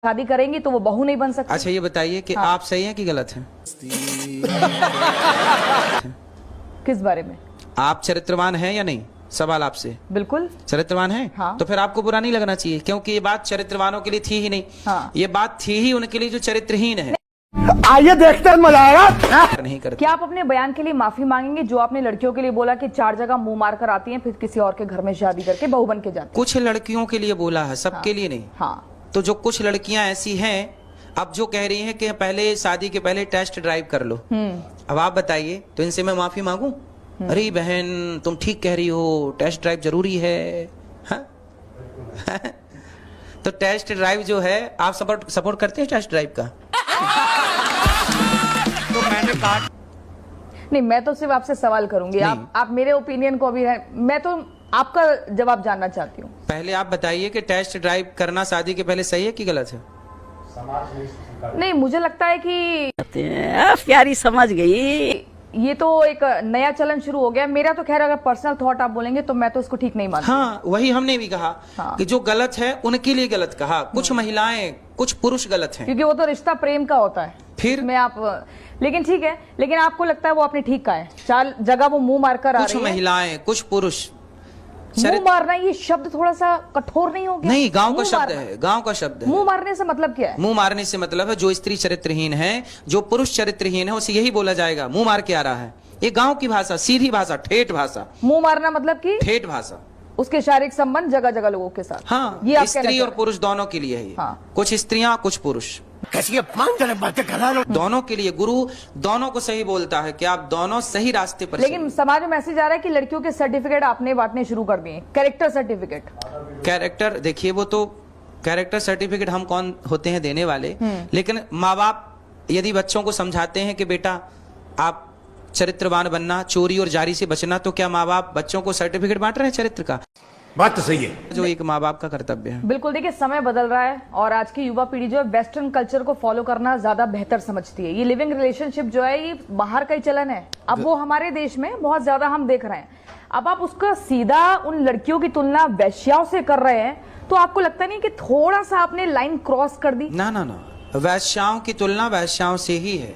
शादी करेंगी तो वो बहू नहीं बन सकती। अच्छा ये बताइए कि आप सही हैं कि गलत हैं? किस बारे में? आप चरित्रवान हैं या नहीं? सवाल आपसे। बिल्कुल चरित्रवान हैं। हाँ। तो फिर आपको बुरा नहीं लगना चाहिए, क्योंकि ये बात चरित्रवानों के लिए थी ही नहीं। हाँ। ये बात थी ही उनके लिए जो चरित्रहीन है। आइए देखते हैं, मजा आएगा। नहीं करते। क्या आप अपने बयान के लिए माफी मांगेंगे जो आपने लड़कियों के लिए बोला कि 4 जगह मुंह मार कर आती हैं फिर किसी और के घर में शादी करके बहू बन के जाती? कुछ लड़कियों के लिए बोला है, सबके लिए नहीं। हाँ। तो जो कुछ लड़कियां ऐसी हैं अब जो कह रही हैं कि पहले शादी के पहले टेस्ट ड्राइव कर लो, अब आप बताइए, तो इनसे मैं माफी मांगू? अरे बहन तुम ठीक कह रही हो, टेस्ट ड्राइव जरूरी है। हाँ? तो टेस्ट ड्राइव जो है, आप सपोर्ट करते हैं टेस्ट ड्राइव का? तो मैंने कहा नहीं, मैं तो सिर्फ आपसे सवाल करूंगी। आप मेरे ओपिनियन को अभी मैं तो आपका जवाब जानना चाहती हूँ। पहले आप बताइए कि टेस्ट ड्राइव करना शादी के पहले सही है कि गलत है? नहीं, मुझे लगता है कि प्यारी समझ गई। ये तो एक नया चलन शुरू हो गया। मेरा तो खैर अगर पर्सनल थॉट आप बोलेंगे तो मैं तो इसको ठीक नहीं मानती। हाँ, वही हमने भी कहा। हाँ। कि जो गलत है उनके लिए गलत कहा। कुछ महिलाएं, कुछ पुरुष गलत हैं, क्योंकि वो तो रिश्ता प्रेम का होता है। फिर मैं आप लेकिन ठीक है, लेकिन आपको लगता है वो आपने ठीक कहा है? 4 जगह वो मुंह मारकर आ कुछ रही है। महिलाएं, कुछ पुरुष। मुंह मारना ये शब्द थोड़ा सा कठोर नहीं हो गया? नहीं, गांव का मुंह शब्द मारना। है, गांव का शब्द है। मुंह मारने से मतलब क्या है? मुंह मारने से मतलब है जो स्त्री चरित्रहीन है, जो पुरुष चरित्रहीन है, उसे यही बोला जाएगा मुंह मार के आ रहा है। ये गांव की भाषा, सीधी भाषा, ठेठ भाषा। मुंह मारना मतलब कि ठेठ भाषा। उसके शारीरिक संबंध जगह जगह लोगों के साथ। हाँ, ये आप स्त्री और पुरुष दोनों के लिए है ये। हाँ। कुछ स्त्रियां, कुछ पुरुष, कैसी अपमानजनक बातें कर रहा है। दोनों के लिए। गुरु दोनों को सही बोलता है कि आप दोनों सही रास्ते पर लेकिन चलिए। समाज में मैसेज आ रहा है कि लड़कियों के सर्टिफिकेट आपने बांटने शुरू कर दिए, कैरेक्टर सर्टिफिकेट। कैरेक्टर देखिए, वो तो कैरेक्टर सर्टिफिकेट हम कौन होते हैं देने वाले, लेकिन माँ बाप यदि बच्चों को समझाते हैं कि बेटा आप चरित्रवान बनना, चोरी और जारी से बचना, तो क्या माँ बाप बच्चों को सर्टिफिकेट बांट रहे हैं चरित्र का? बात तो सही है, जो एक माँ बाप का कर्तव्य है। बिल्कुल। देखिए, समय बदल रहा है और आज की युवा पीढ़ी जो है वेस्टर्न कल्चर को फॉलो करना ज्यादा बेहतर समझती है। ये लिविंग रिलेशनशिप जो है ये बाहर का ही चलन है, अब वो हमारे देश में बहुत ज्यादा हम देख रहे हैं। अब आप उसका सीधा उन लड़कियों की तुलना वैश्याओं से कर रहे हैं, तो आपको लगता नहीं कि थोड़ा सा आपने लाइन क्रॉस कर दी? ना ना ना, वैश्याओं की तुलना वैश्याओं से ही है।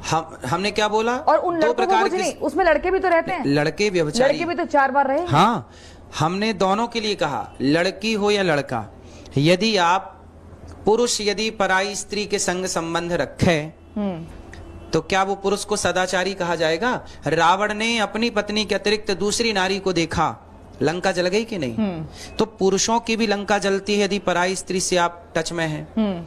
हमने क्या बोला? और उन दो लड़कों को प्रकार कुछ के नहीं, उसमें लड़के भी तो रहते हैं। लड़के व्यभिचारी, लड़के भी तो 4 बार रहे। हाँ, हमने दोनों के लिए कहा, लड़की हो या लड़का, यदि आप पुरुष यदि पराई स्त्री के संग संबंध रखे तो क्या वो पुरुष को सदाचारी कहा जाएगा? रावण ने अपनी पत्नी के अतिरिक्त दूसरी नारी को देखा, लंका जल गई कि नहीं? तो पुरुषों की भी लंका जलती है यदि पराई स्त्री से आप टच में हैं।